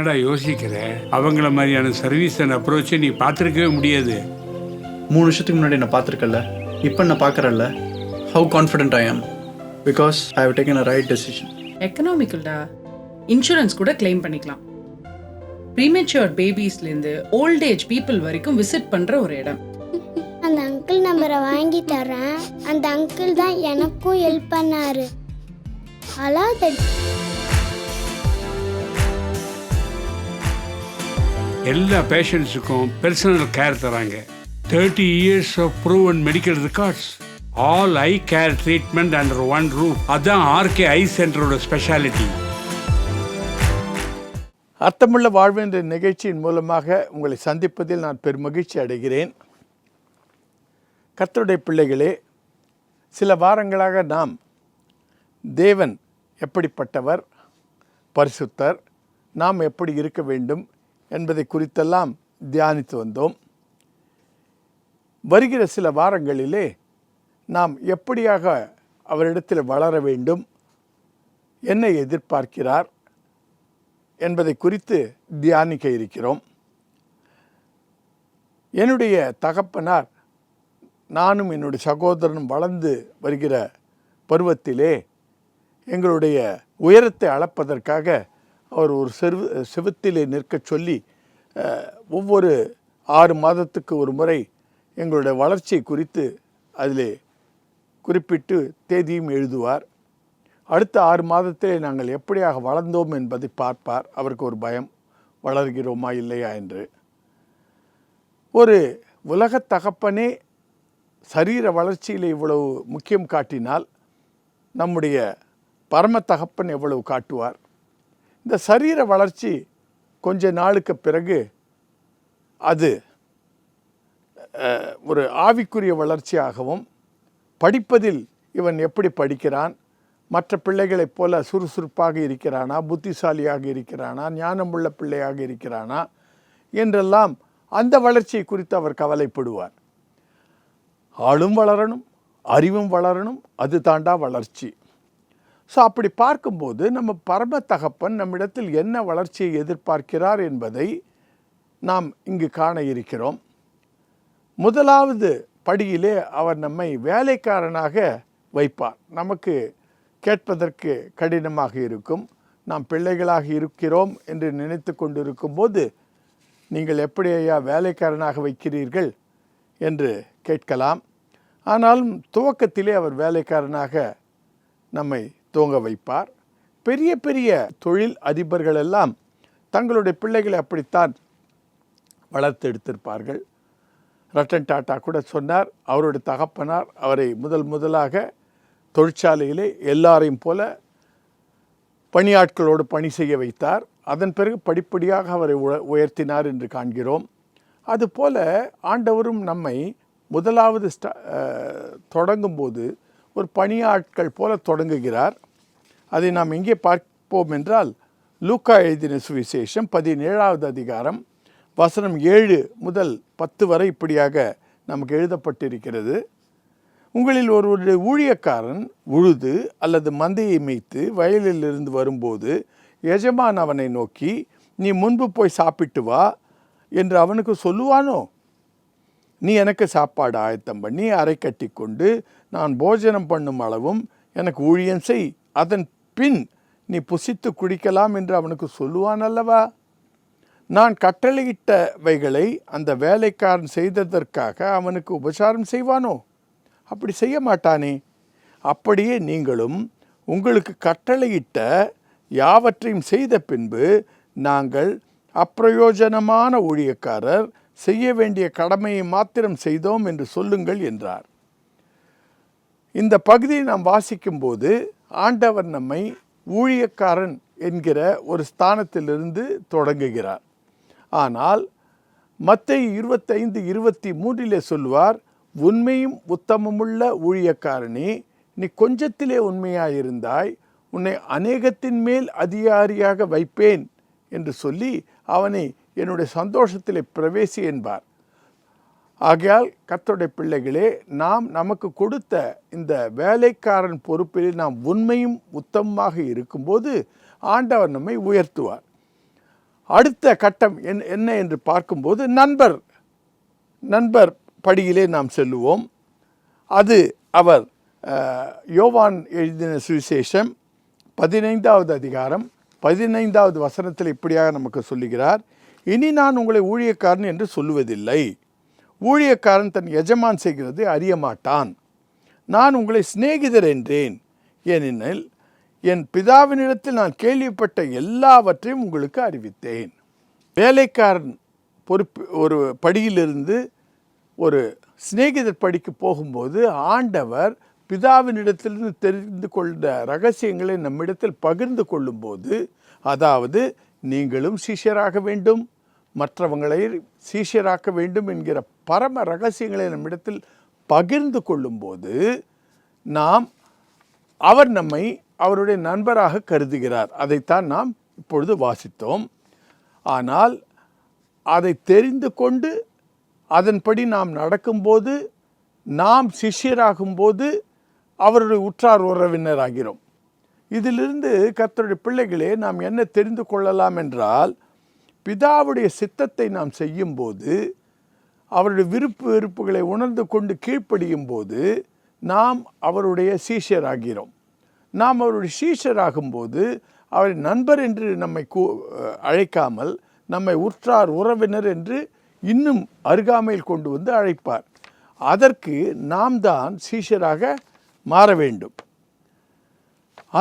என்னடா யோசிக்கிற? அவங்கள மாதிரியான சர்வீஸ் அண்ட் அப்ரோச்சை நீ பார்த்துருக்கவே முடியாது. 3 வருஷத்துக்கு முன்னாடி நான் பார்த்துருக்கல, இப்போ நான் பார்க்குறேன்ல. How confident I am because I have taken a right decision. எக்கனாமிக்கல்டா, இன்சூரன்ஸ் கூட கிளைம் பண்ணிக்கலாம். ப்ரீமெச்சூர் பேபிஸ்லேருந்து ஓல்ட் ஏஜ் பீப்புள் வரைக்கும் விசிட் பண்ணுற ஒரு இடம். அந்த அங்கிள் நம்பரை வாங்கி தரேன். அந்த அங்கிள் தான் எனக்கும் ஹெல்ப் பண்ணாரு. அலாத எல்லா பேஷண்ட்ஸுக்கும் பர்சனல் கேர் தராங்க. 30 years of proven medical records. All eye care treatment under one roof. அதான் ஆர்கே ஐ சென்டரோட ஸ்பெஷாலிட்டி. அர்த்தமுள்ள வாழ்வு என்ற நிகழ்ச்சியின் மூலமாக உங்களை சந்திப்பதில் நான் பெருமகிழ்ச்சி அடைகிறேன். கர்த்தருடைய பிள்ளைகளே, சில வாரங்களாக நாம் தேவன் எப்படிப்பட்டவர், பரிசுத்தர், நாம் எப்படி இருக்க வேண்டும் என்பதை குறித்தெல்லாம் தியானித்து வந்தோம். வருகிற சில வாரங்களிலே நாம் எப்படியாக அவரிடத்தில் வளர வேண்டும், என்ன எதிர்பார்க்கிறார் என்பதை குறித்து தியானிக்க இருக்கிறோம். என்னுடைய தகப்பனார் நானும் என்னுடைய சகோதரனும் வளர்ந்து வருகிற பருவத்திலே எங்களுடைய உயரத்தை அளப்பதற்காக அவர் ஒரு செவுத்திலே நிற்க சொல்லி ஒவ்வொரு 6 மாதத்துக்கு ஒரு முறை எங்களுடைய வளர்ச்சியை குறித்து அதிலே குறிப்பிட்டு தேதியும் எழுதுவார். அடுத்த 6 மாதத்திலே நாங்கள் எப்படியாக வளர்ந்தோம் என்பதை பார்ப்பார். அவருக்கு ஒரு பயம், வளர்கிறோமா இல்லையா என்று. ஒரு உலகத் தகப்பனே சரீர வளர்ச்சியில் இவ்வளவு முக்கியம் காட்டினால் நம்முடைய பரம தகப்பன் எவ்வளவு காட்டுவார். இந்த சரீர வளர்ச்சி கொஞ்ச நாளுக்கு பிறகு அது ஒரு ஆவிக்குரிய வளர்ச்சியாகவும், படிப்பதில் இவன் எப்படி படிக்கிறான், மற்ற பிள்ளைகளைப் போல சுறுசுறுப்பாக இருக்கிறானா, புத்திசாலியாக இருக்கிறானா, ஞானமுள்ள பிள்ளையாக இருக்கிறானா என்றெல்லாம் அந்த வளர்ச்சியை குறித்து அவர் கவலைப்படுவார். ஆளும் வளரணும், அறிவும் வளரணும், அது தாண்டா வளர்ச்சி. ஸோ அப்படி பார்க்கும்போது நம்ம பரம தகப்பன் நம்மிடத்தில் என்ன வளர்ச்சியை எதிர்பார்க்கிறார் என்பதை நாம் இங்கு காண இருக்கிறோம். முதலாவது படியிலே அவர் நம்மை வேலைக்காரனாக வைப்பார். நமக்கு கேட்பதற்கு கடினமாக இருக்கும். நாம் பிள்ளைகளாக இருக்கிறோம் என்று நினைத்து கொண்டிருக்கும் போது, நீங்கள் எப்படி ஐயா வேலைக்காரனாக வைக்கிறீர்கள் என்று கேட்கலாம். ஆனாலும் துவக்கத்திலே அவர் வேலைக்காரனாக நம்மை துவங்க வைப்பார். பெரிய பெரிய தொழில் அதிபர்கள் எல்லாம் தங்களுடைய பிள்ளைகளை அப்படித்தான் வளர்த்து எடுத்திருப்பார்கள். ரட்டன் டாட்டா கூட சொன்னார், அவருடைய தகப்பனார் அவரை முதலாக தொழிற்சாலையிலே எல்லாரையும் போல பணியாட்களோடு பணி செய்ய வைத்தார். அதன் பிறகு படிப்படியாக அவரை உயர்த்தினார் என்று காண்கிறோம். அதுபோல ஆண்டவரும் நம்மை முதலாவது தொடங்கும்போது ஒரு பணியாட்கள் போல தொடங்குகிறார். அதை நாம் எங்கே பார்ப்போம் என்றால், லூக்கா எழுதின சுவிசேஷம் 17வது அதிகாரம் வசனம் 7 முதல் 10 வரை இப்படியாக நமக்கு எழுதப்பட்டிருக்கிறது. உங்களில் ஒருவருடைய ஊழியக்காரன் உழுது அல்லது மந்தையை மேய்த்து வயலில் இருந்து வரும்போது எஜமான் அவனை நோக்கி, நீ முன்பு போய் சாப்பிட்டு வா என்று அவனுக்கு சொல்லுவானோ? நீ எனக்கு சாப்பாடு ஆயத்தம் பண்ணி அறை கட்டி கொண்டு நான் போஜனம் பண்ணும் அளவும் எனக்கு ஊழியம் செய், அதன் பின் நீ புசித்து குடிக்கலாம் என்று அவனுக்கு சொல்லுவான் அல்லவா? நான் கட்டளையிட்டவைகளை அந்த வேலைக்காரன் செய்ததற்காக அவனுக்கு உபசாரம் செய்வானோ? அப்படி செய்ய மாட்டானே. அப்படியே நீங்களும் உங்களுக்கு கட்டளையிட்ட யாவற்றையும் செய்த பின்பு, நாங்கள் அப்பிரயோஜனமான ஊழியக்காரர், செய்ய வேண்டிய கடமையை மாத்திரம் செய்தோம் என்று சொல்லுங்கள் என்றார். இந்த பகுதியை நாம் வாசிக்கும்போது ஆண்டவர் நம்மை ஊழியக்காரன் என்கிற ஒரு ஸ்தானத்திலிருந்து தொடங்குகிறார். ஆனால் மத்தேயு 25:23 சொல்லுவார், உண்மையும் உத்தமமுள்ள ஊழியக்காரனே, நீ கொஞ்சத்திலே உண்மையாயிருந்தாய், உன்னை அநேகத்தின் மேல் அதிகாரியாக வைப்பேன் என்று சொல்லி அவனை என்னுடைய சந்தோஷத்திலே பிரவேசி என்பார். ஆகையால் கர்த்தருடைய பிள்ளைகளே, நாம் நமக்கு கொடுத்த இந்த வேலைக்காரன் பொறுப்பில் நாம் உண்மையும் உத்தமமாக இருக்கும்போது ஆண்டவர் நம்மை உயர்த்துவார். அடுத்த கட்டம் என்ன என்று பார்க்கும்போது நண்பர் படியிலே நாம் செல்லுவோம். அது அவர் யோவான் எழுதின சுவிசேஷம் 15வது அதிகாரம் 15வது வசனத்தில் இப்படியாக நமக்கு சொல்லுகிறார், இனி நான் உங்களை ஊழியக்காரன் என்று சொல்லுவதில்லை. ஊழியக்காரன் தன் எஜமான் செய்கிறது அறிய மாட்டான். நான் உங்களை சிநேகிதர் என்றேன், ஏனெனில் என் பிதாவினிடத்தில் நான் கேள்விப்பட்ட எல்லாவற்றையும் உங்களுக்கு அறிவித்தேன். வேலைக்காரன் ஒரு படியிலிருந்து ஒரு சிநேகிதர் படிக்கு போகும்போது ஆண்டவர் பிதாவினிடத்திலிருந்து தெரிந்து கொண்ட ரகசியங்களை நம்மிடத்தில் பகிர்ந்து கொள்ளும்போது, அதாவது நீங்களும் சீஷராக வேண்டும், மற்றவங்களை சீஷராக்க வேண்டும் என்கிற பரம ரகசியங்களை நம்மிடத்தில் பகிர்ந்து கொள்ளும்போது அவர் நம்மை அவருடைய நண்பராக கருதுகிறார். அதைத்தான் நாம் இப்பொழுது வாசித்தோம். ஆனால் அதை தெரிந்து கொண்டு அதன்படி நாம் நடக்கும்போது, நாம் சிஷ்யராகும்போது அவருடைய உற்றார் உறவினராகிறோம். இதிலிருந்து கர்த்தருடைய பிள்ளைகளே நாம் என்ன தெரிந்து கொள்ளலாம் என்றால், பிதாவுடைய சித்தத்தை நாம் செய்யும்போது, அவருடைய விருப்பு வெறுப்புகளை உணர்ந்து கொண்டு கீழ்ப்படியும் போது நாம் அவருடைய சீஷராகிறோம். நாம் அவருடைய சீஷராகும்போது அவரை நண்பர் என்று நம்மை அழைக்காமல் நம்மை உற்றார் உறவினர் என்று இன்னும் அருகாமையில் கொண்டு வந்து அழைப்பார். அதற்கு நாம் தான் சீஷராக மாற வேண்டும்.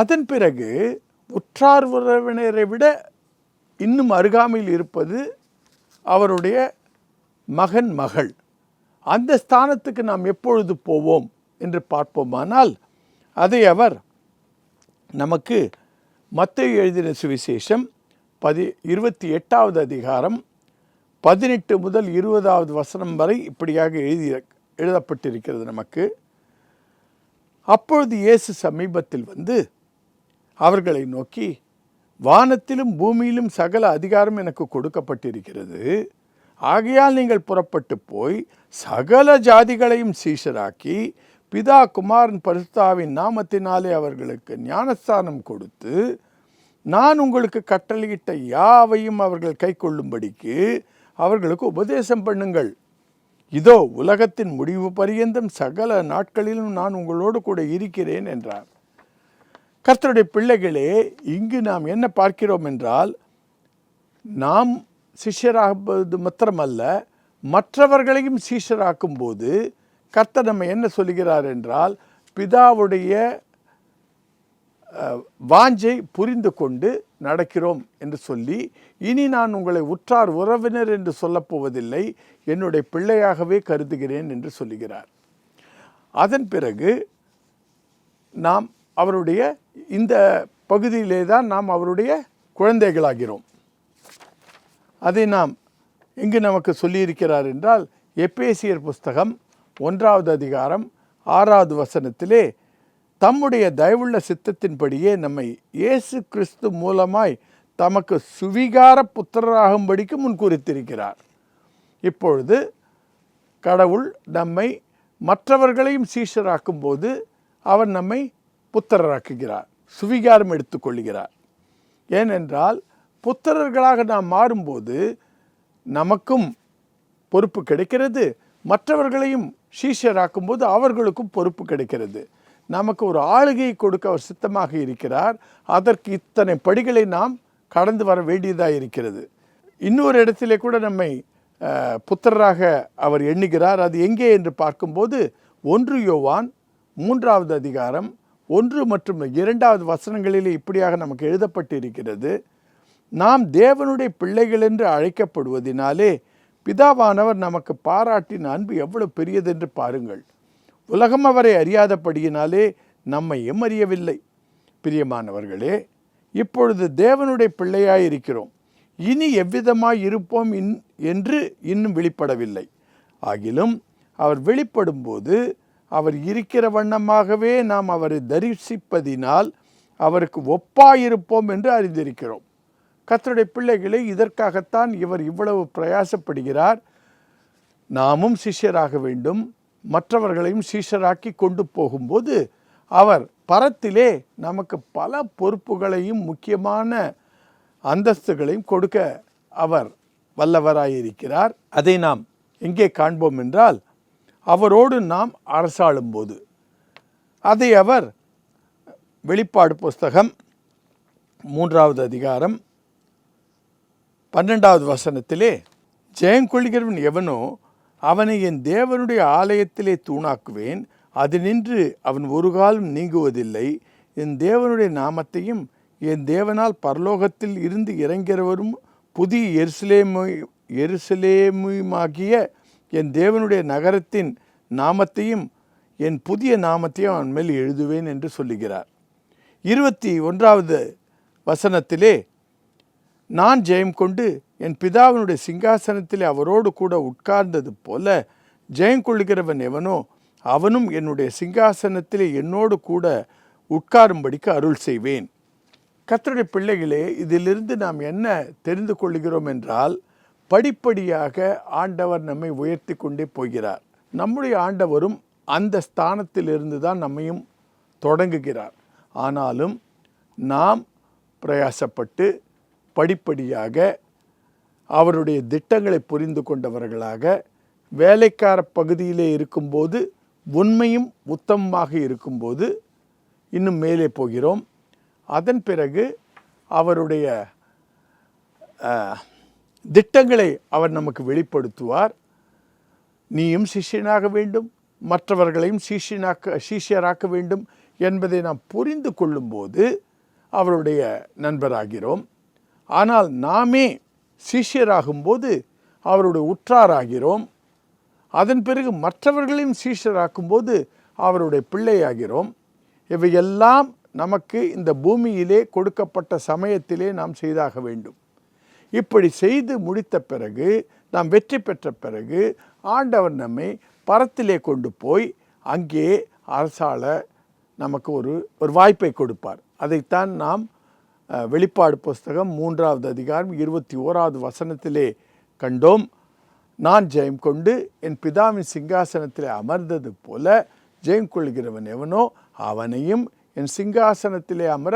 அதன் பிறகு உற்றார் உறவினரை விட இன்னும் அருகாமையில் இருப்பது அவருடைய மகன் மகள். அந்த ஸ்தானத்துக்கு நாம் எப்பொழுது போவோம் என்று பார்ப்போமானால், அதை அவர் நமக்கு மத்தேயு எழுதின சுவிசேஷம் 28வது அதிகாரம் 18 முதல் 20வது வசனம் வரை இப்படியாக எழுதப்பட்டிருக்கிறது நமக்கு. அப்பொழுது இயேசு சமீபத்தில் வந்து அவர்களை நோக்கி, வானத்திலும் பூமியிலும் சகல அதிகாரம் எனக்கு கொடுக்கப்பட்டிருக்கிறது. ஆகையால் நீங்கள் புறப்பட்டு போய் சகல ஜாதிகளையும் சீஷராக்கி பிதா குமாரன் பரிசுத்தாவின் நாமத்தினாலே அவர்களுக்கு ஞானஸ்தானம் கொடுத்து, நான் உங்களுக்கு கட்டளையிட்ட யாவையும் அவர்கள் கை கொள்ளும்படிக்கு அவர்களுக்கு உபதேசம் பண்ணுங்கள். இதோ உலகத்தின் முடிவு பரியந்தம் சகல நாட்களிலும் நான் உங்களோடு கூட இருக்கிறேன் என்றார். கர்த்தருடைய பிள்ளைகளே, இங்கு நாம் என்ன பார்க்கிறோம் என்றால், நாம் சிஷ்யராகுவது மாத்திரமல்ல, மற்றவர்களையும் சீஷராக்கும் போது கர்த்தர் நம்ம என்ன சொல்லுகிறார் என்றால், பிதாவுடைய வாஞ்சை புரிந்து கொண்டு நடக்கிறோம் என்று சொல்லி, இனி நான் உங்களை உற்றார் உறவினர் என்று சொல்லப்போவதில்லை, என்னுடைய பிள்ளையாகவே கருதுகிறேன் என்று சொல்லுகிறார். அதன் பிறகு நாம் அவருடைய இந்த பகுதியிலே தான் நாம் அவருடைய குழந்தைகளாகிறோம். அதை நாம் எங்கு நமக்கு சொல்லியிருக்கிறார் என்றால், எபேசியர் புஸ்தகம் 1வது அதிகாரம் 6வது வசனத்திலே, தம்முடைய தயவுள்ள சித்தத்தின்படியே நம்மை இயேசு கிறிஸ்து மூலமாய் தமக்கு சுவிகார புத்திரராகும்படிக்கு முன்குறித்திருக்கிறார். இப்பொழுது கடவுள் நம்மை மற்றவர்களையும் சீஷராக்கும் போது அவர் நம்மை புத்திரராக்குகிறார், சுவிகாரம் எடுத்துக்கொள்கிறார். ஏனென்றால் புத்திரர்களாக நாம் மாறும்போது நமக்கும் பொறுப்பு கிடைக்கிறது, மற்றவர்களையும் சீஷராக்கும் போது அவர்களுக்கும் பொறுப்பு கிடைக்கிறது. நமக்கு ஒரு ஆளுகையை கொடுக்க அவர் சித்தமாக இருக்கிறார். அதற்கு இத்தனை படிகளை நாம் கடந்து வர வேண்டியதாக இருக்கிறது. இன்னொரு இடத்திலே கூட நம்மை புத்திரராக அவர் எண்ணுகிறார். அது எங்கே என்று பார்க்கும்போது 1 யோவான் 3வது அதிகாரம் 1 மற்றும் 2வது வசனங்களிலே இப்படியாக நமக்கு எழுதப்பட்டு இருக்கிறது, நாம் தேவனுடைய பிள்ளைகள் என்று அழைக்கப்படுவதினாலே பிதாவானவர் நமக்கு பாராட்டின அன்பு எவ்வளவு பெரியதென்று பாருங்கள். உலகம் அவரை அறியாதபடியினாலே நம்மையும் அறியவில்லை. பிரியமானவர்களே, இப்பொழுது தேவனுடைய பிள்ளையாயிருக்கிறோம், இனி எவ்விதமாய் இருப்போம் என்று இன்னும் வெளிப்படவில்லை. ஆகிலும் அவர் வெளிப்படும்போது அவர் இருக்கிற வண்ணமாகவே நாம் அவரை தரிசிப்பதினால் அவருக்கு ஒப்பாயிருப்போம் என்று அறிந்திருக்கிறோம். கர்த்தருடைய பிள்ளைகளை, இதற்காகத்தான் இவர் இவ்வளவு பிரயாசப்படுகிறார். நாமும் சிஷ்யராக வேண்டும், மற்றவர்களையும் சீஷராக்கி கொண்டு போகும்போது அவர் பரத்திலே நமக்கு பல பொறுப்புகளையும் முக்கியமான அந்தஸ்துகளையும் கொடுக்க அவர் வல்லவராயிருக்கிறார். அதை நாம் எங்கே காண்போம் என்றால், அவரோடு நாம் அரசாளும் போது. அதை அவர் வெளிப்பாடு புஸ்தகம் 3வது அதிகாரம் 12வது வசனத்திலே, ஜெயங்கொள்கிறவன் எவனோ அவனை என் தேவனுடைய ஆலயத்திலே தூணாக்குவேன், அது நின்று அவன் ஒரு காலம் நீங்குவதில்லை. என் தேவனுடைய நாமத்தையும் என் தேவனால் பரலோகத்தில் இருந்து இறங்கிறவரும் புதிய எருசலேமுமாகிய என் தேவனுடைய நகரத்தின் நாமத்தையும் என் புதிய நாமத்தையும் அவன் மேல் எழுதுவேன் என்று சொல்லுகிறார். 21வது வசனத்திலே, நான் ஜெயம் கொண்டு என் பிதாவினுடைய சிங்காசனத்திலே அவரோடு கூட உட்கார்ந்தது போல ஜெயம் கொள்கிறவன் எவனோ அவனும் என்னுடைய சிங்காசனத்திலே என்னோடு கூட உட்காரும்படிக்கு அருள் செய்வேன். கர்த்தருடைய பிள்ளைகளே, இதிலிருந்து நாம் என்ன தெரிந்து கொள்கிறோம் என்றால், படிப்படியாக ஆண்டவர் நம்மை உயர்த்தி கொண்டே போகிறார். நம்முடைய ஆண்டவரும் அந்த ஸ்தானத்திலிருந்து தான் நம்மையும் தொடங்குகிறார். ஆனாலும் நாம் பிரயாசப்பட்டு படிப்படியாக அவருடைய திட்டங்களை புரிந்து கொண்டவர்களாக வேலைக்கார பகுதியிலே இருக்கும்போது உண்மையும் உத்தமமாக இருக்கும்போது இன்னும் மேலே போகிறோம். அதன் பிறகு அவருடைய திட்டங்களை அவர் நமக்கு வெளிப்படுத்துவார். நீயும் சிஷ்யனாக வேண்டும், மற்றவர்களையும் சிஷ்யராக்க வேண்டும் என்பதை நாம் புரிந்து கொள்ளும்போது அவருடைய நண்பராகிறோம். ஆனால் நாமே சிஷ்யராகும்போது அவருடைய உற்றாராகிறோம். அதன் பிறகு மற்றவர்களையும் சிஷ்யராக்கும்போது அவருடைய பிள்ளையாகிறோம். இவையெல்லாம் நமக்கு இந்த பூமியிலே கொடுக்கப்பட்ட சமயத்திலே நாம் செய்தாக வேண்டும். இப்படி செய்து முடித்த பிறகு, நாம் வெற்றி பெற்ற பிறகு ஆண்டவர் நம்மை பரத்திலே கொண்டு போய் அங்கே அரசாள நமக்கு ஒரு வாய்ப்பை கொடுப்பார். அதைத்தான் நாம் வெளிப்பாடு புஸ்தகம் 3வது அதிகாரம் 21வது வசனத்திலே கண்டோம். நான் ஜெயம் கொண்டு என் பிதாவின் சிங்காசனத்திலே அமர்ந்தது போல ஜெயம் கொள்கிறவன் எவனோ அவனையும் என் சிங்காசனத்திலே அமர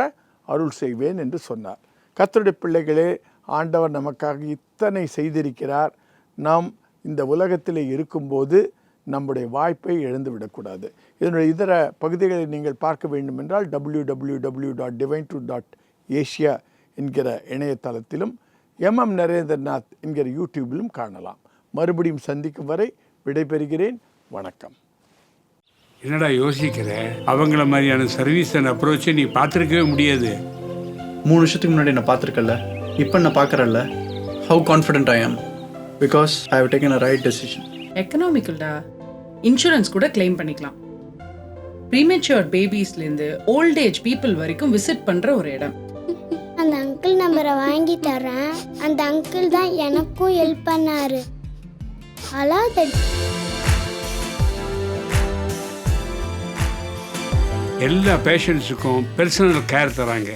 அருள் செய்வேன் என்று சொன்னார். கர்த்தருடைய பிள்ளைகளே, ஆண்டவர் நமக்காக இத்தனை செய்திருக்கிறார். நாம் இந்த உலகத்திலே இருக்கும்போது நம்முடைய வாய்ப்பை இழந்துவிடக்கூடாது. இதனுடைய இதர பகுதிகளை நீங்கள் பார்க்க வேண்டும் என்றால் www.divine2.asia என்கிற இணையதளத்திலும் நரேந்திரநாத் என்கிற யூடியூபிலும் காணலாம். மறுபடியும் சந்திக்கும் வரை விடைபெறுகிறேன். வணக்கம். என்னடா யோசிக்கிற? அவங்கள மாதிரியான சர்வீஸ் அண்ட் அப்ரோச்சை நீ பார்த்துருக்கவே முடியாது. 3 வருஷத்துக்கு முன்னாடி நான் பார்த்துருக்கல, இப்போ நான் பார்க்குறேன்ல. How confident I am because I have taken a right decision. எக்கனாமிக்கல்டா, இன்சூரன்ஸ் கூட கிளைம் பண்ணிக்கலாம். ப்ரீமெச்சூர்ட் பேபிஸ்லேருந்து ஓல்ட் ஏஜ் பீப்புள் வரைக்கும் விசிட் பண்ணுற ஒரு இடம். அந்த அங்கிள் நம்பரை வாங்கி தரேன். அந்த அங்கிள் தான் எனக்கும் ஹெல்ப் பண்ணாரு. எல்லா பேஷண்ட்ஸுக்கும் பர்சனல் கேர் தராங்க.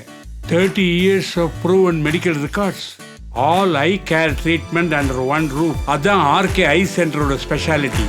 30 years of proven medical records. All eye care treatment under one roof. அதான் ஆர்கே ஐ சென்டரோட ஸ்பெஷாலிட்டி.